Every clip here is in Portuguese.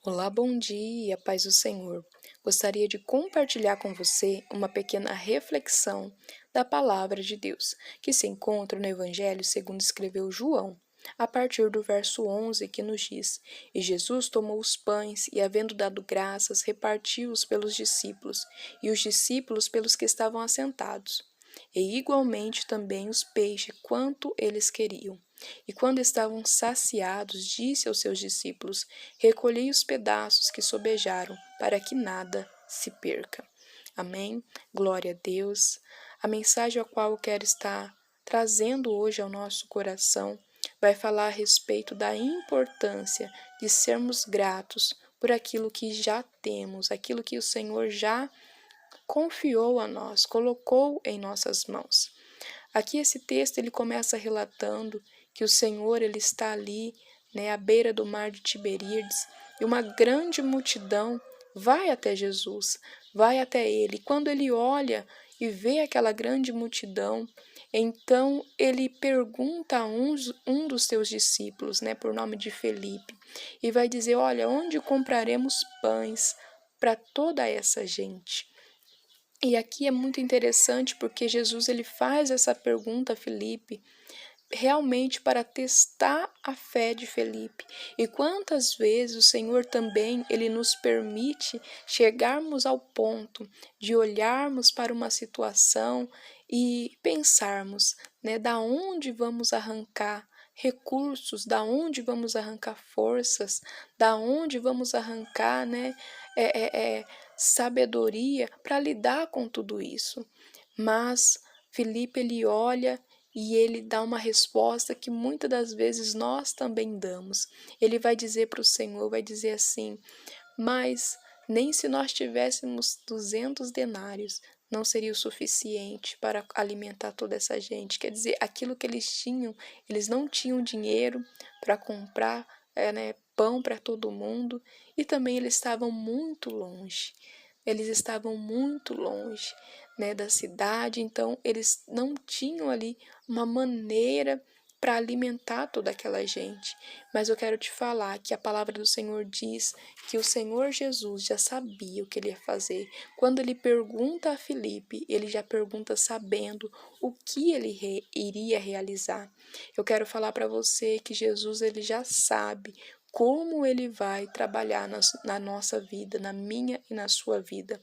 Olá, bom dia, paz do Senhor. Gostaria de compartilhar com você uma pequena reflexão da palavra de Deus, que se encontra no Evangelho segundo escreveu João, a partir do verso 11, que nos diz: E Jesus tomou os pães e, havendo dado graças, repartiu-os pelos discípulos, e os discípulos pelos que estavam assentados. E igualmente também os peixes, quanto eles queriam. E quando estavam saciados, disse aos seus discípulos: Recolhei os pedaços que sobejaram, para que nada se perca. Amém? Glória a Deus. A mensagem a qual eu quero estar trazendo hoje ao nosso coração vai falar a respeito da importância de sermos gratos por aquilo que já temos, aquilo que o Senhor já confiou a nós, colocou em nossas mãos. Aqui esse texto ele começa relatando que o Senhor ele está ali, à beira do mar de Tiberíades, e uma grande multidão vai até Jesus, vai até ele. Quando ele olha e vê aquela grande multidão, então ele pergunta a um dos seus discípulos, por nome de Felipe, e vai dizer: Olha, onde compraremos pães para toda essa gente? E aqui é muito interessante porque Jesus ele faz essa pergunta a Felipe realmente para testar a fé de Felipe. E quantas vezes o Senhor também ele nos permite chegarmos ao ponto de olharmos para uma situação e pensarmos, da onde vamos arrancar recursos, da onde vamos arrancar forças, da onde vamos arrancar, sabedoria para lidar com tudo isso. Mas Felipe ele olha e ele dá uma resposta que muitas das vezes nós também damos. Ele vai dizer para o Senhor, vai dizer assim: mas nem se nós tivéssemos 200 denários, não seria o suficiente para alimentar toda essa gente. Quer dizer, aquilo que eles tinham, eles não tinham dinheiro para comprar pão para todo mundo, e também eles estavam muito longe. Eles estavam muito longe, da cidade, então eles não tinham ali uma maneira para alimentar toda aquela gente. Mas eu quero te falar que a palavra do Senhor diz que o Senhor Jesus já sabia o que ele ia fazer. Quando ele pergunta a Filipe, ele já pergunta sabendo o que ele iria realizar. Eu quero falar para você que Jesus ele já sabe como ele vai trabalhar na nossa vida, na minha e na sua vida.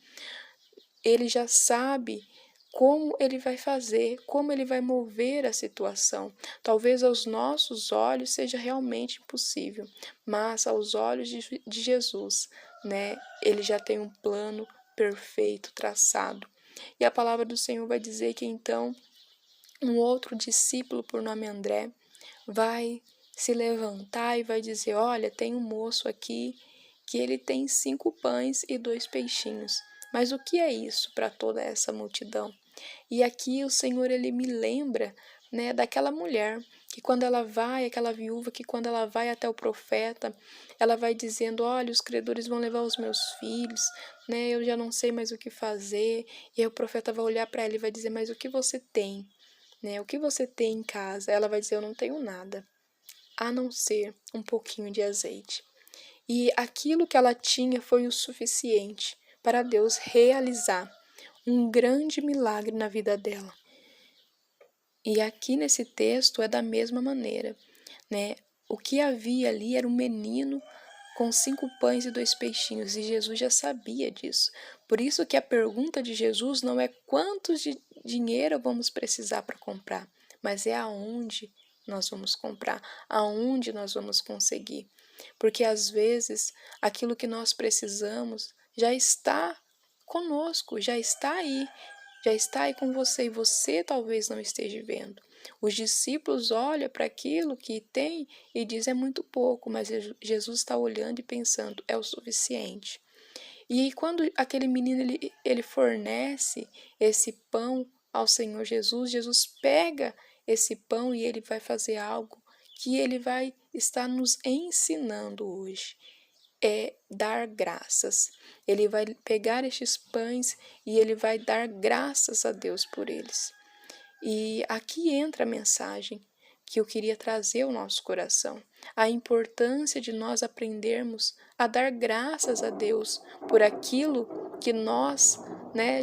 Ele já sabe como ele vai fazer, como ele vai mover a situação. Talvez aos nossos olhos seja realmente impossível, mas aos olhos de Jesus, ele já tem um plano perfeito traçado. E a palavra do Senhor vai dizer que então um outro discípulo por nome André vai se levantar e vai dizer: Olha, tem um moço aqui que ele tem 5 pães e 2 peixinhos. Mas o que é isso para toda essa multidão? E aqui o Senhor ele me lembra, daquela mulher que quando ela vai, aquela viúva que quando ela vai até o profeta, ela vai dizendo: Olha, os credores vão levar os meus filhos, eu já não sei mais o que fazer. E aí o profeta vai olhar para ela e vai dizer: Mas o que você tem? O que você tem em casa? Ela vai dizer: Eu não tenho nada, a não ser um pouquinho de azeite. E aquilo que ela tinha foi o suficiente para Deus realizar um grande milagre na vida dela. E aqui nesse texto é da mesma maneira, O que havia ali era um menino com 5 pães e 2 peixinhos, e Jesus já sabia disso. Por isso que a pergunta de Jesus não é quantos de dinheiro vamos precisar para comprar, mas é aonde nós vamos comprar, aonde nós vamos conseguir. Porque às vezes aquilo que nós precisamos já está conosco, já está aí com você e você talvez não esteja vendo. Os discípulos olham para aquilo que tem e dizem: é muito pouco, mas Jesus está olhando e pensando: é o suficiente. E aí, quando aquele menino ele fornece esse pão ao Senhor Jesus, Jesus pega esse pão e ele vai fazer algo que ele vai estar nos ensinando hoje. É dar graças. Ele vai pegar estes pães e ele vai dar graças a Deus por eles. E aqui entra a mensagem que eu queria trazer ao nosso coração. a importância de nós aprendermos a dar graças a Deus por aquilo que nós,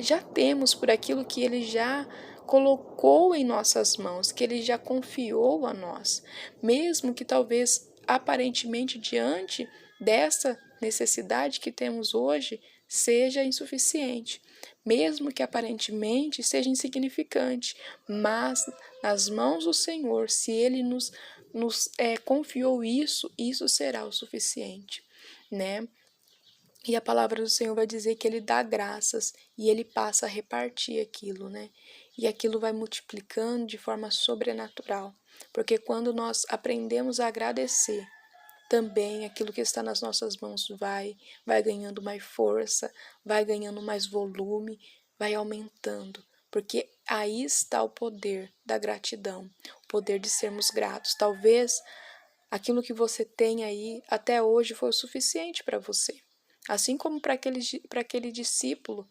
já temos, por aquilo que Ele já colocou em nossas mãos, que Ele já confiou a nós, mesmo que talvez aparentemente diante dessa necessidade que temos hoje seja insuficiente, mesmo que aparentemente seja insignificante, mas nas mãos do Senhor, se Ele nos confiou isso, isso será o suficiente, né? E a palavra do Senhor vai dizer que Ele dá graças e Ele passa a repartir aquilo, né? E aquilo vai multiplicando de forma sobrenatural, porque quando nós aprendemos a agradecer, também aquilo que está nas nossas mãos vai ganhando mais força, vai ganhando mais volume, vai aumentando, porque aí está o poder da gratidão, o poder de sermos gratos. Talvez aquilo que você tem aí até hoje foi o suficiente para você, assim como para aquele discípulo,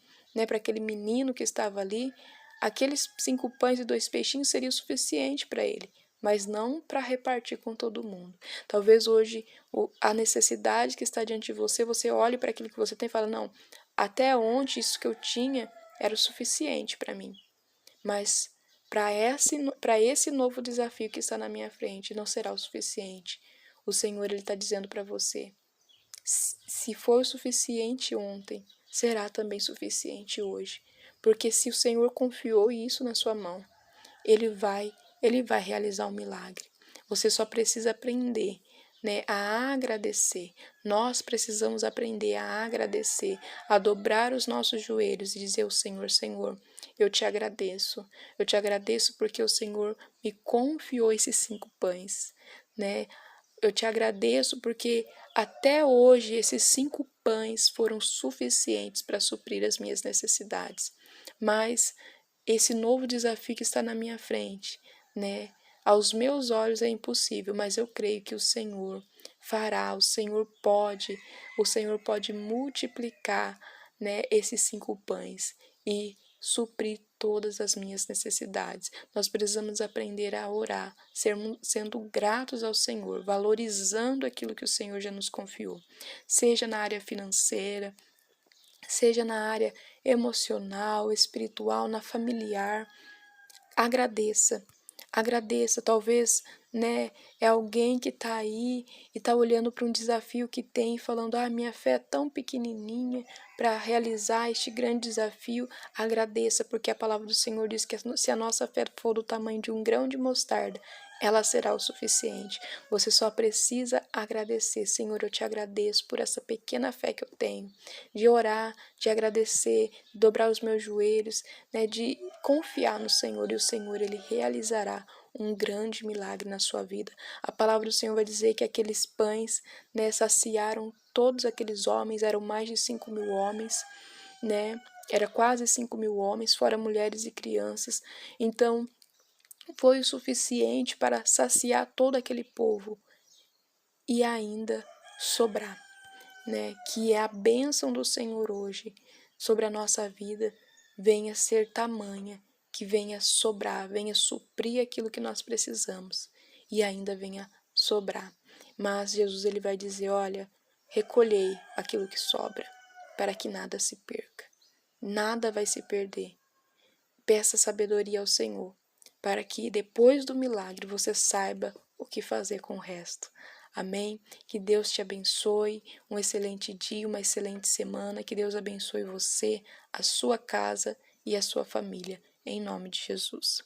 para aquele menino que estava ali, aqueles 5 pães e 2 peixinhos seria o suficiente para ele, mas não para repartir com todo mundo. Talvez hoje a necessidade que está diante de você, você olhe para aquilo que você tem e fala, não, até onde isso que eu tinha era o suficiente para mim, mas para esse novo desafio que está na minha frente não será o suficiente. O Senhor está dizendo para você, se for o suficiente ontem, será também suficiente hoje, porque se o Senhor confiou isso na sua mão, Ele vai realizar um milagre. Você só precisa aprender, a agradecer. Nós precisamos aprender a agradecer, a dobrar os nossos joelhos e dizer ao Senhor, Senhor, eu te agradeço. Eu te agradeço porque o Senhor me confiou esses 5 pães, Eu te agradeço porque até hoje esses 5 pães foram suficientes para suprir as minhas necessidades. Mas esse novo desafio que está na minha frente, aos meus olhos é impossível, mas eu creio que o Senhor fará, o Senhor pode multiplicar, esses 5 pães e suprir todas as minhas necessidades. Nós precisamos aprender a orar, sendo gratos ao Senhor, valorizando aquilo que o Senhor já nos confiou, seja na área financeira, seja na área emocional, espiritual, na familiar. Agradeça, agradeça. Talvez, é alguém que está aí e está olhando para um desafio que tem, falando, minha fé é tão pequenininha para realizar este grande desafio. Agradeça, porque a palavra do Senhor diz que se a nossa fé for do tamanho de um grão de mostarda, ela será o suficiente. Você só precisa agradecer. Senhor, eu te agradeço por essa pequena fé que eu tenho, de orar, de agradecer, de dobrar os meus joelhos, de confiar no Senhor, e o Senhor, Ele realizará um grande milagre na sua vida. A palavra do Senhor vai dizer que aqueles pães, saciaram todos aqueles homens, eram mais de 5.000 homens, era quase 5.000 homens, fora mulheres e crianças. Então, foi o suficiente para saciar todo aquele povo e ainda sobrar, que a bênção do Senhor hoje sobre a nossa vida venha ser tamanha, que venha sobrar, venha suprir aquilo que nós precisamos e ainda venha sobrar. Mas Jesus, ele vai dizer, olha, recolhei aquilo que sobra, para que nada se perca. Nada vai se perder. Peça sabedoria ao Senhor, para que depois do milagre você saiba o que fazer com o resto. Amém? Que Deus te abençoe, um excelente dia, uma excelente semana, que Deus abençoe você, a sua casa e a sua família, em nome de Jesus.